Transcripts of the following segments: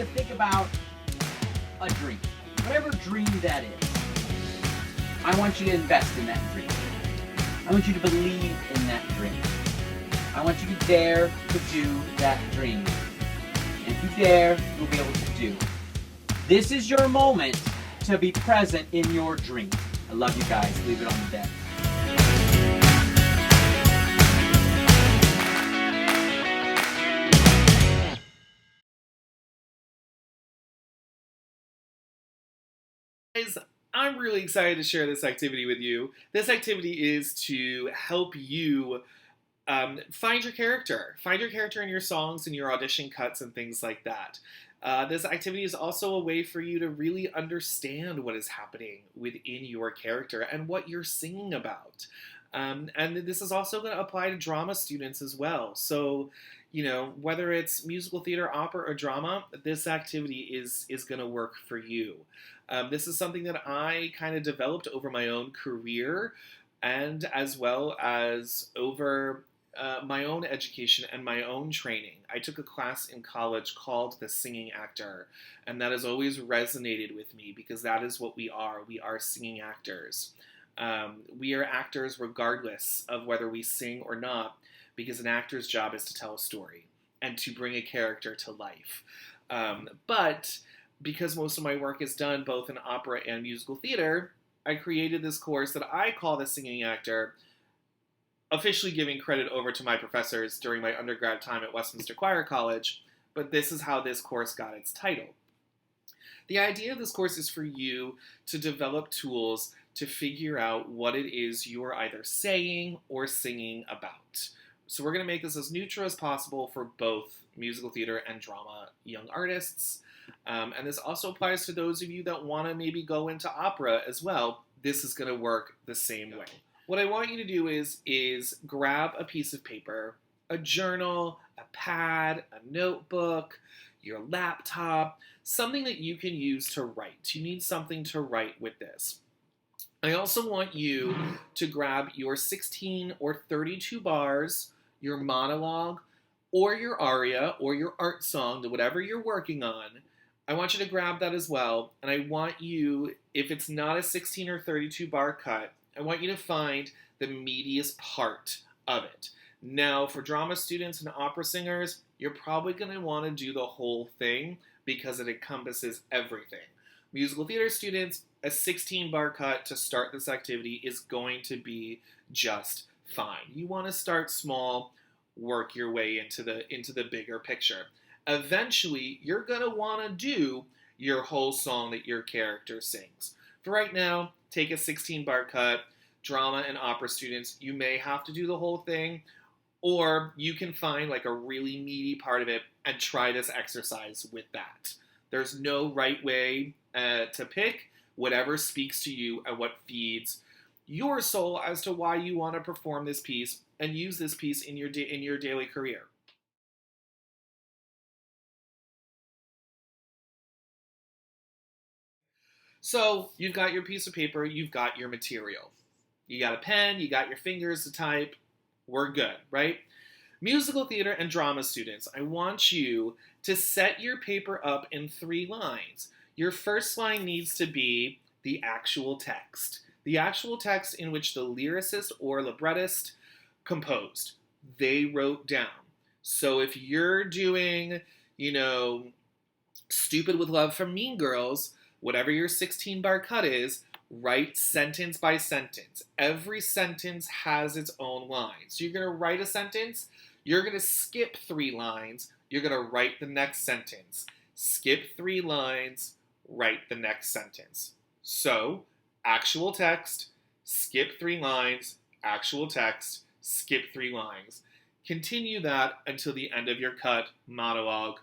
to think about a dream. Whatever dream that is, I want you to invest in that dream. I want you to believe in that dream. I want you to dare to do that dream. And if you dare, you'll be able to do. This is your moment to be present in your dream. I love you guys. Leave it on the deck. Guys, I'm really excited to share this activity with you. This activity is to help you find your character. Find your character in your songs and your audition cuts and things like that. This activity is also a way for you to really understand what is happening within your character and what you're singing about. And this is also going to apply to drama students as well. So, you know, whether it's musical theater, opera, or drama, this activity is going to work for you. This is something that I kind of developed over my own career and as well as over my own education and my own training. I took a class in college called The Singing Actor, and that has always resonated with me because that is what we are. We are singing actors. We are actors regardless of whether we sing or not, because an actor's job is to tell a story and to bring a character to life. But because most of my work is done both in opera and musical theater, I created this course that I call The Singing Actor, officially giving credit over to my professors during my undergrad time at Westminster Choir College, but this is how this course got its title. The idea of this course is for you to develop tools to figure out what it is you are either saying or singing about. So we're going to make this as neutral as possible for both musical theater and drama young artists. And this also applies to those of you that want to maybe go into opera as well. This is going to work the same way. What I want you to do is grab a piece of paper, a journal, a pad, a notebook, your laptop, something that you can use to write. You need something to write with this. I also want you to grab your 16 or 32 bars, your monologue, or your aria, or your art song, whatever you're working on. I want you to grab that as well, and I want you, if it's not a 16 or 32 bar cut, I want you to find the meatiest part of it. Now, for drama students and opera singers, you're probably going to want to do the whole thing because it encompasses everything. Musical theater students, a 16-bar cut to start this activity is going to be just fine. You want to start small, work your way into the bigger picture. Eventually, you're going to want to do your whole song that your character sings. For right now, take a 16-bar cut. Drama and opera students, you may have to do the whole thing, or you can find like a really meaty part of it and try this exercise with that. There's no right way to pick. Whatever speaks to you and what feeds your soul as to why you want to perform this piece and use this piece in your daily career. So you've got your piece of paper, you've got your material. You got a pen, you got your fingers to type. We're good, right? Musical theater and drama students, I want you to set your paper up in 3 lines. Your first line needs to be the actual text. The actual text in which the lyricist or librettist composed. They wrote down. So if you're doing, Stupid with Love from Mean Girls, whatever your 16-bar cut is, write sentence by sentence. Every sentence has its own line. So you're going to write a sentence, you're going to skip 3 lines, you're going to write the next sentence. Skip 3 lines, write the next sentence. So, actual text, skip 3 lines, actual text, skip 3 lines. Continue that until the end of your cut, monologue,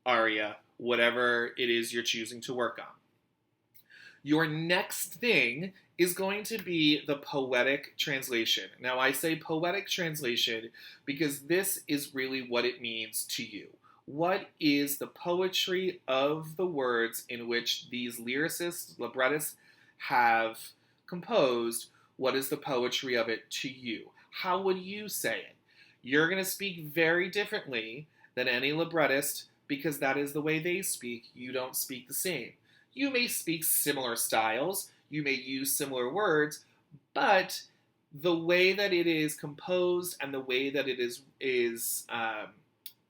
aria, whatever it is you're choosing to work on. Your next thing is going to be the poetic translation. Now, I say poetic translation because this is really what it means to you. What is the poetry of the words in which these lyricists, librettists have composed? What is the poetry of it to you? How would you say it? You're going to speak very differently than any librettist, because that is the way they speak. You don't speak the same. You may speak similar styles, you may use similar words, but the way that it is composed and the way that it is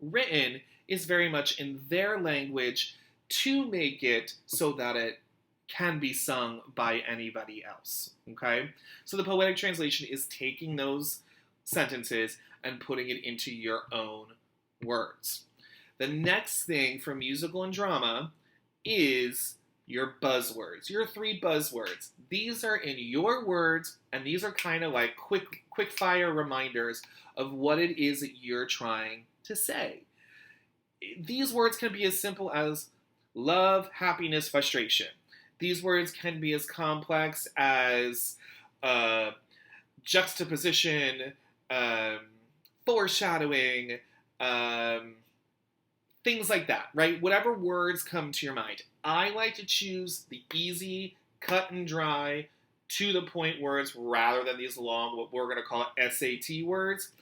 written is very much in their language to make it so that it can be sung by anybody else. Okay? So the poetic translation is taking those sentences and putting it into your own words. The next thing for musical and drama is your buzzwords, your 3 buzzwords. These are in your words, and these are kind of like quick fire reminders of what it is that you're trying to say. These words can be as simple as love, happiness, frustration. These words can be as complex as juxtaposition, foreshadowing, things like that, right? Whatever words come to your mind. I like to choose the easy, cut and dry, to the point words rather than these long, what we're going to call SAT words,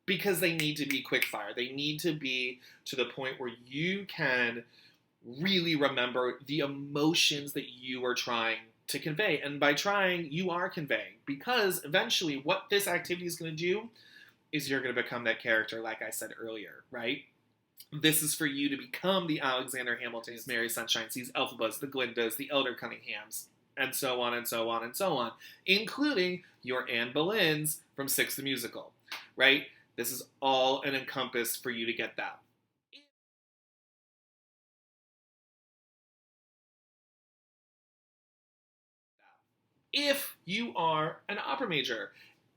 because they need to be quick fire. They need to be to the point where you can really remember the emotions that you are trying to convey. And by trying, you are conveying, because eventually what this activity is going to do is you're going to become that character, like I said earlier, right? This is for you to become the Alexander Hamiltons, Mary Sunshines, these Elphabas, the Glindas, the Elder Cunninghams, and so on and so on and so on, including your Anne Boleyn's from Six the Musical, right? This is all an encompass for you to get that. If you are an opera major,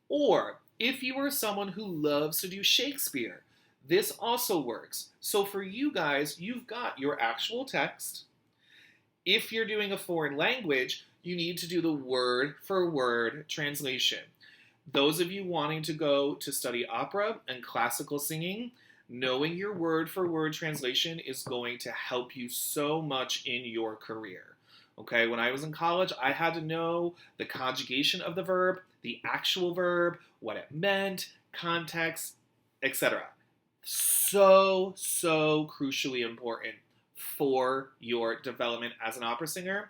or if you are someone who loves to do Shakespeare, this also works. So for you guys, you've got your actual text. If you're doing a foreign language, you need to do the word for word translation. Those of you wanting to go to study opera and classical singing, knowing your word for word translation is going to help you so much in your career. Okay, when I was in college, I had to know the conjugation of the verb, the actual verb, what it meant, context, etc. So crucially important for your development as an opera singer.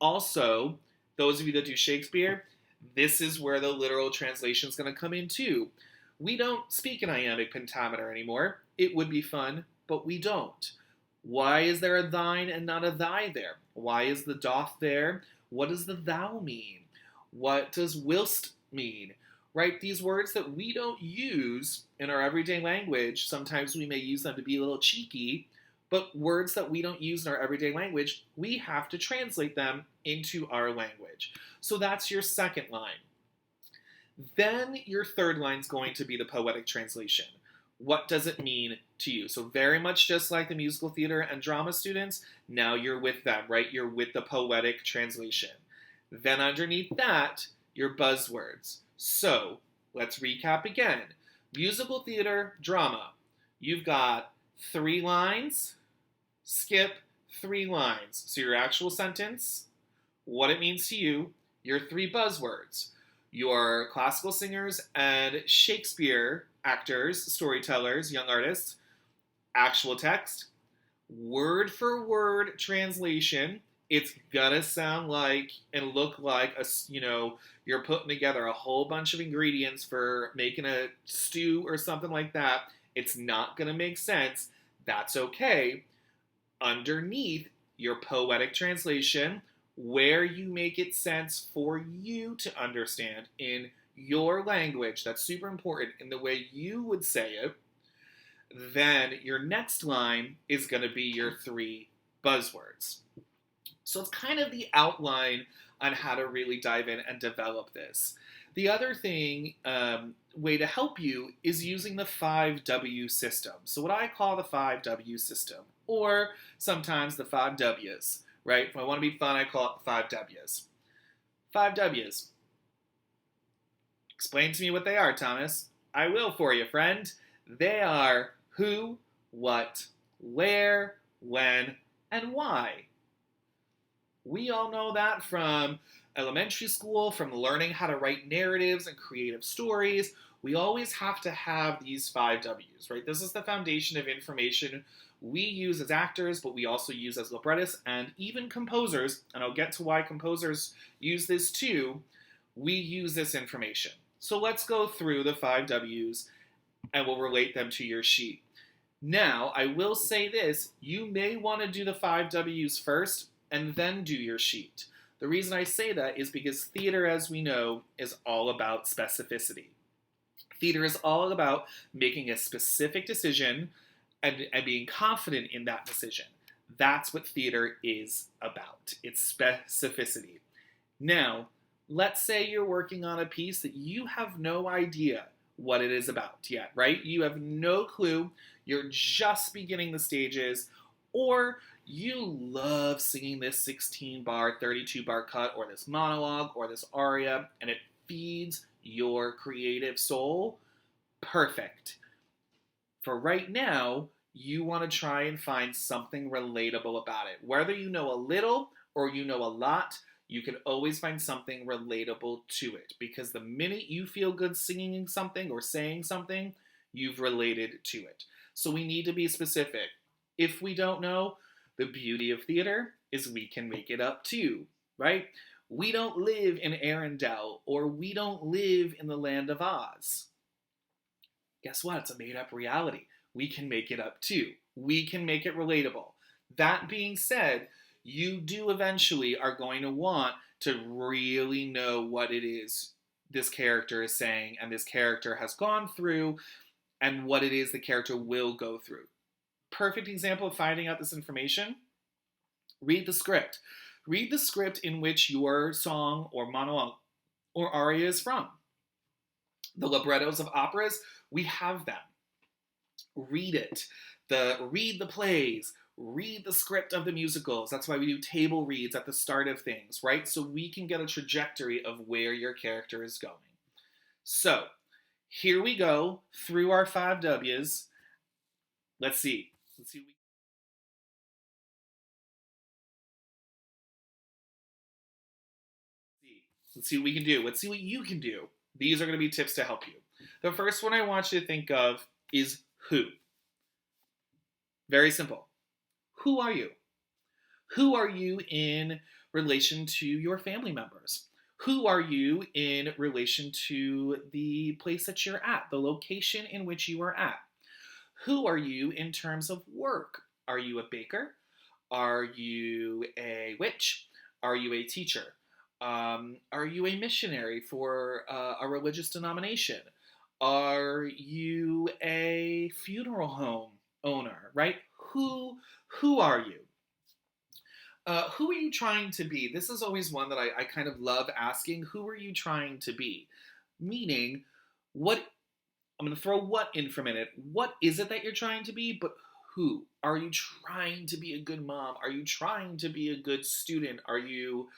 Also, those of you that do Shakespeare, this is where the literal translation is going to come in too. We don't speak an iambic pentameter anymore. It would be fun, but we don't. Why is there a thine and not a thy there? Why is the doth there? What does the thou mean? What does whilst mean? Right? These words that we don't use in our everyday language, sometimes we may use them to be a little cheeky, but words that we don't use in our everyday language, we have to translate them into our language. So that's your second line. Then your third line is going to be the poetic translation. What does it mean to you? So very much just like the musical theater and drama students, now you're with them, right? You're with the poetic translation. Then underneath that, your buzzwords. So let's recap again. Musical theater, drama. You've got 3 lines, skip 3 lines. So your actual sentence, what it means to you, your 3 buzzwords. Your classical singers and Shakespeare actors, storytellers, young artists, actual text, word for word translation. It's gonna sound like and look like you're putting together a whole bunch of ingredients for making a stew or something like that. It's not gonna make sense. That's okay. Underneath your poetic translation, where you make it sense for you to understand in your language, that's super important, in the way you would say it, then your next line is going to be your 3 buzzwords. So it's kind of the outline on how to really dive in and develop this. The other thing, way to help you, is using the 5W system. So what I call the 5W system, or sometimes the 5 W's, right? If I want to be fun, I call it the 5 W's. 5 W's. Explain to me what they are, Thomas. I will for you, friend. They are who, what, where, when, and why. We all know that from elementary school, from learning how to write narratives and creative stories. We always have to have these 5 W's, right? This is the foundation of information we use as actors, but we also use as librettists and even composers, and I'll get to why composers use this too, we use this information. So let's go through the 5 W's and we'll relate them to your sheet. Now, I will say this, you may want to do the 5 W's first and then do your sheet. The reason I say that is because theater, as we know, is all about specificity. Theater is all about making a specific decision and being confident in that decision. That's what theater is about. It's specificity. Now, let's say you're working on a piece that you have no idea what it is about yet, right? You have no clue. You're just beginning the stages, or you love singing this 16-bar, 32-bar cut, or this monologue, or this aria, and it feeds your creative soul. Perfect. For right now, you want to try and find something relatable about it. Whether you know a little or you know a lot, you can always find something relatable to it, because the minute you feel good singing something or saying something, you've related to it. So we need to be specific. If we don't know, the beauty of theater is we can make it up too, right? We don't live in Arendelle, or we don't live in the land of Oz. Guess what? It's a made-up reality. We can make it up too. We can make it relatable. That being said, you do eventually are going to want to really know what it is this character is saying and this character has gone through and what it is the character will go through. Perfect example of finding out this information, read the script. Read the script in which your song or monologue or aria is from. The librettos of operas, we have them. Read it. Read the plays. Read the script of the musicals. That's why we do table reads at the start of things, right? So we can get a trajectory of where your character is going. So here we go through our 5 W's. Let's see. Let's see what we can do. Let's see what you can do. These are going to be tips to help you. The first one I want you to think of is who. Very simple. Who are you? Who are you in relation to your family members? Who are you in relation to the place that you're at, the location in which you are at? Who are you in terms of work? Are you a baker? Are you a witch? Are you a teacher? Are you a missionary for a religious denomination? Are you a funeral home owner, right? Who are you? Who are you trying to be? This is always one that I kind of love asking. Who are you trying to be? Meaning, what, I'm going to throw what in for a minute. What is it that you're trying to be, but who? Are you trying to be a good mom? Are you trying to be a good student? Are you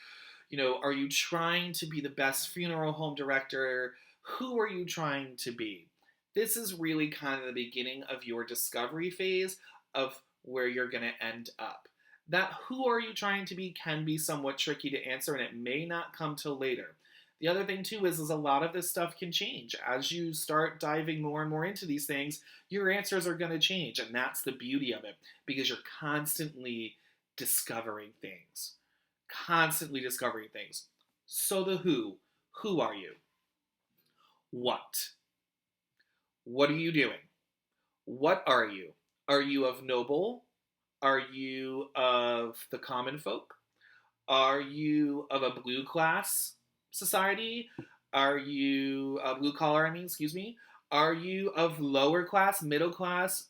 trying to be the best funeral home director? Who are you trying to be? This is really kind of the beginning of your discovery phase of where you're going to end up. That who are you trying to be can be somewhat tricky to answer, and it may not come till later. The other thing too is a lot of this stuff can change. As you start diving more and more into these things, your answers are going to change, and that's the beauty of it, because you're constantly discovering things. Constantly discovering things. So the who are you? What? What are you doing? What are you? Are you of noble? Are you of the common folk? Are you of a blue class society? Are you blue collar? Are you of lower class, middle class,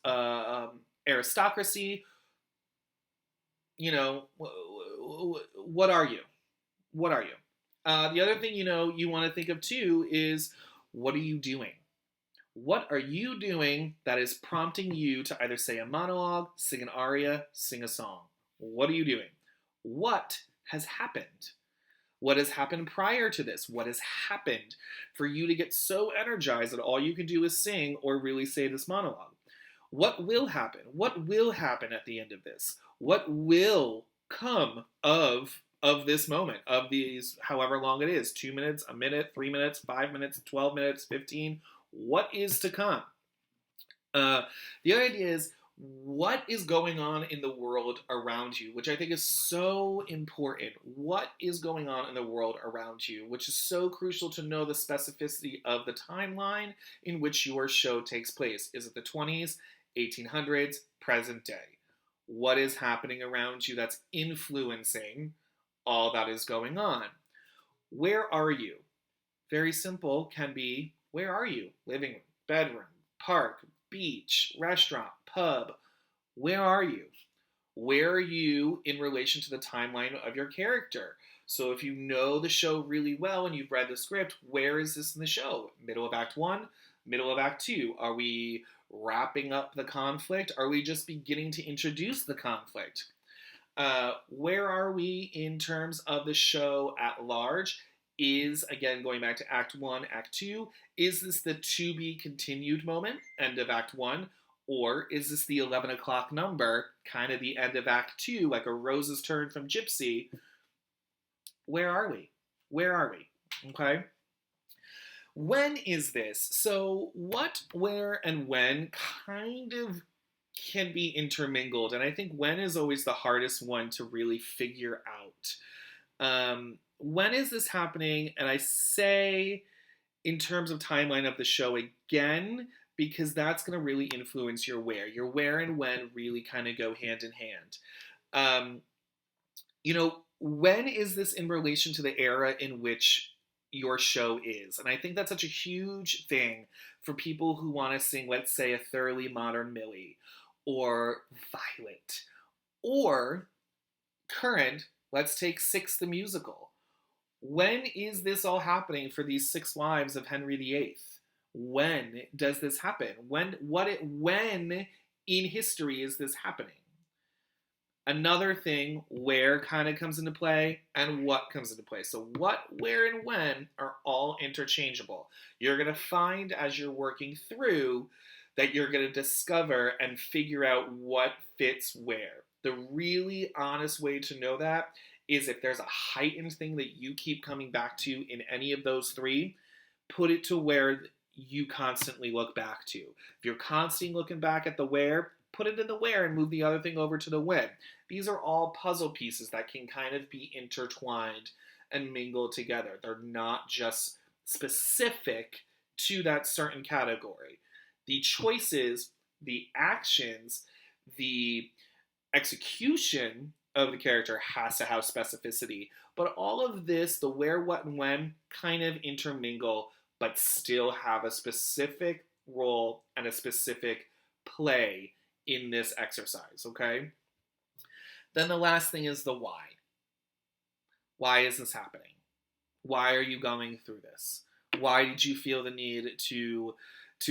aristocracy? What are you? What are you? The other thing you want to think of too is, what are you doing? What are you doing that is prompting you to either say a monologue, sing an aria, sing a song? What are you doing? What has happened? What has happened prior to this? What has happened for you to get so energized that all you can do is sing or really say this monologue? What will happen? What will happen at the end of this? What will come of this moment, of these, however long it is, 2 minutes, a minute, 3 minutes, 5 minutes, 12 minutes, 15, what is to come? The other idea is, what is going on in the world around you, which I think is so important. What is going on in the world around you, which is so crucial to know the specificity of the timeline in which your show takes place. Is it the 20s, 1800s, present day? What is happening around you that's influencing all that is going on? Where are you? Very simple, can be, where are you? Living room, bedroom, park, beach, restaurant, pub. Where are you? Where are you in relation to the timeline of your character? So if you know the show really well and you've read the script, where is this in the show? Middle of Act 1? Middle of Act 2? Are we wrapping up the conflict? Are we just beginning to introduce the conflict? Where are we in terms of the show at large? Is, again, going back to Act 1, Act 2, is this the to be continued moment, end of Act 1, or is this the 11 o'clock number, kind of the end of Act 2, like a Rose's Turn from Gypsy? Where are we? Where are we? Okay? When is this? So what, where, and when kind of can be intermingled, and I think when is always the hardest one to really figure out. When is this happening? And I say in terms of timeline of the show again, because that's going to really influence your where. Your where and when really kind of go hand in hand. When is this in relation to the era in which your show is? And I think that's such a huge thing for people who want to sing, let's say, a thoroughly modern Millie, or Violet, or current, let's take Six the Musical. When is this all happening for these 6 wives of Henry VIII? When does this happen? When in history is this happening? Another thing, where kind of comes into play and what comes into play. So what, where, and when are all interchangeable. You're going to find as you're working through that you're going to discover and figure out what fits where. The really honest way to know that is if there's a heightened thing that you keep coming back to in any of those 3, put it to where you constantly look back to. If you're constantly looking back at the where, put it in the where and move the other thing over to the when. These are all puzzle pieces that can kind of be intertwined and mingled together. They're not just specific to that certain category. The choices, the actions, the execution of the character has to have specificity. But all of this, the where, what, and when, kind of intermingle, but still have a specific role and a specific play in this exercise, okay? Then the last thing is the why. Why is this happening? Why are you going through this? Why did you feel the need to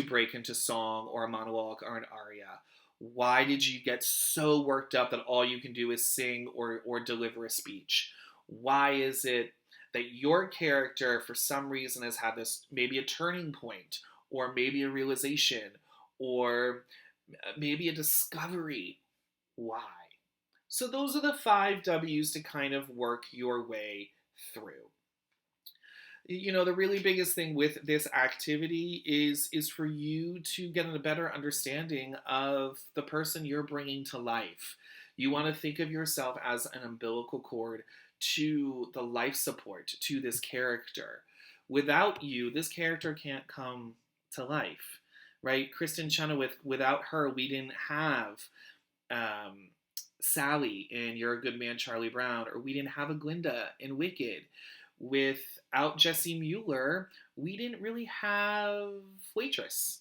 break into song or a monologue or an aria? Why did you get so worked up that all you can do is sing or deliver a speech? Why is it that your character, for some reason, has had this, maybe a turning point, or maybe a realization, or maybe a discovery? Why? So those are the 5 W's to kind of work your way through. The really biggest thing with this activity is for you to get a better understanding of the person you're bringing to life. You want to think of yourself as an umbilical cord to the life support to this character. Without you, this character can't come to life, right? Kristen Chenoweth, without her, we didn't have Sally in You're a Good Man, Charlie Brown, or we didn't have a Glinda in Wicked. Without Jessie Mueller, we didn't really have Waitress.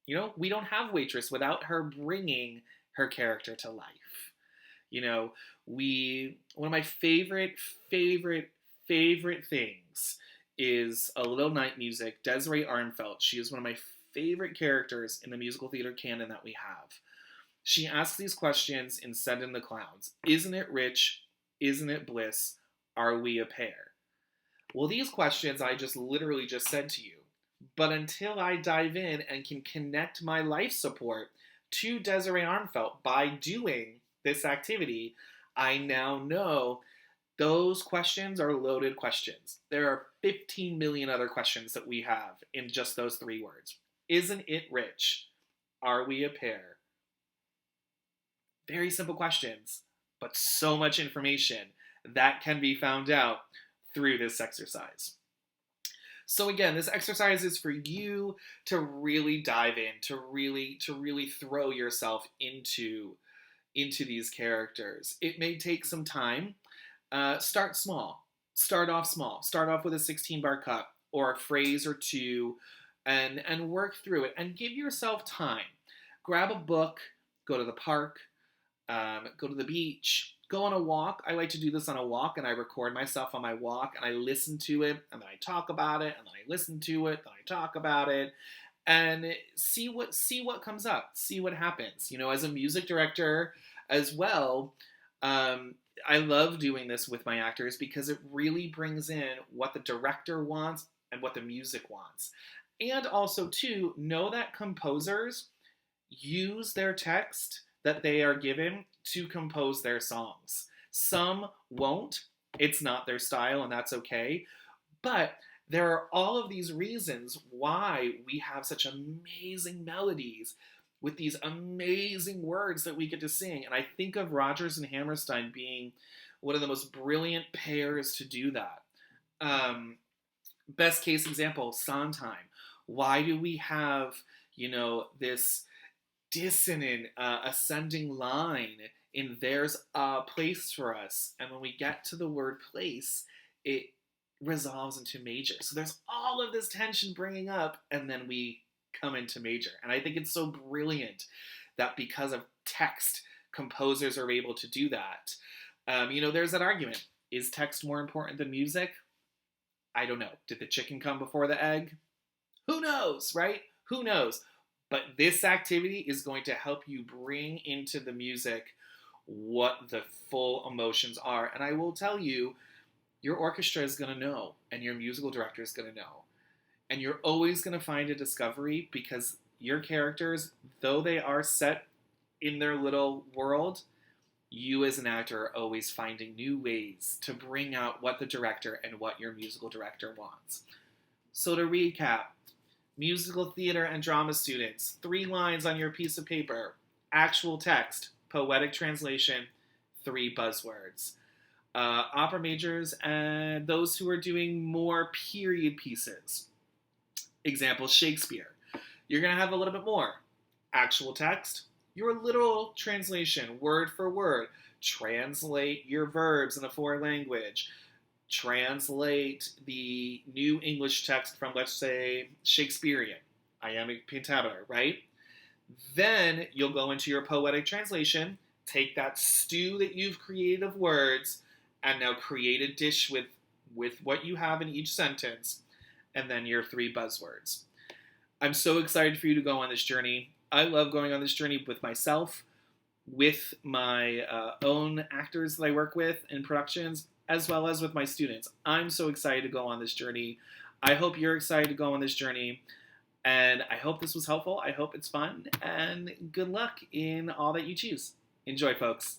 We don't have Waitress without her bringing her character to life. One of my favorite things is A Little Night Music, Desiree Arnfelt. She is one of my favorite characters in the musical theater canon that we have. She asks these questions in Send in the Clowns. Isn't it rich? Isn't it bliss? Are we a pair? Well, these questions I just literally just said to you. But until I dive in and can connect my life support to Desiree Arnfelt by doing this activity, I now know those questions are loaded questions. There are 15 million other questions that we have in just those 3 words. Isn't it rich? Are we a pair? Very simple questions, but so much information that can be found out through this exercise. So again, this exercise is for you to really dive in, to really throw yourself into these characters. It may take some time. Start small. Start off small. Start off with a 16-bar cut or a phrase or two, and work through it. And give yourself time. Grab a book. Go to the park. Go to the beach. Go on a walk. I like to do this on a walk, and I record myself on my walk, and I listen to it, and then I talk about it, and then I listen to it, then I talk about it, and see what comes up, see what happens. You know, as a music director as well, I love doing this with my actors because it really brings in what the director wants and what the music wants. And also, too, know that composers use their text that they are given to compose their songs. Some won't. It's not their style, and that's okay. But there are all of these reasons why we have such amazing melodies with these amazing words that we get to sing. And I think of Rodgers and Hammerstein being one of the most brilliant pairs to do that. Best case example, Sondheim. Why do we have, this dissonant, ascending line in "There's a Place for Us," and when we get to the word place, it resolves into major. So there's all of this tension bringing up, and then we come into major. And I think it's so brilliant that because of text, composers are able to do that. There's that argument. Is text more important than music? I don't know. Did the chicken come before the egg? Who knows, right? Who knows? But this activity is going to help you bring into the music what the full emotions are. And I will tell you, your orchestra is going to know, and your musical director is going to know. And you're always going to find a discovery because your characters, though they are set in their little world, you as an actor are always finding new ways to bring out what the director and what your musical director wants. So to recap, musical theater and drama students, 3 lines on your piece of paper, actual text, poetic translation, 3 buzzwords. Opera majors and those who are doing more period pieces. Example, Shakespeare. You're going to have a little bit more. Actual text, your literal translation, word for word. Translate your verbs in a foreign language. Translate the New English text from, let's say, Shakespearean, iambic pentameter, right? Then you'll go into your poetic translation, take that stew that you've created of words, and now create a dish with what you have in each sentence, and then your 3 buzzwords. I'm so excited for you to go on this journey. I love going on this journey with myself, with my own actors that I work with in productions, as well as with my students. I'm so excited to go on this journey. I hope you're excited to go on this journey. And I hope this was helpful. I hope it's fun. And good luck in all that you choose. Enjoy, folks.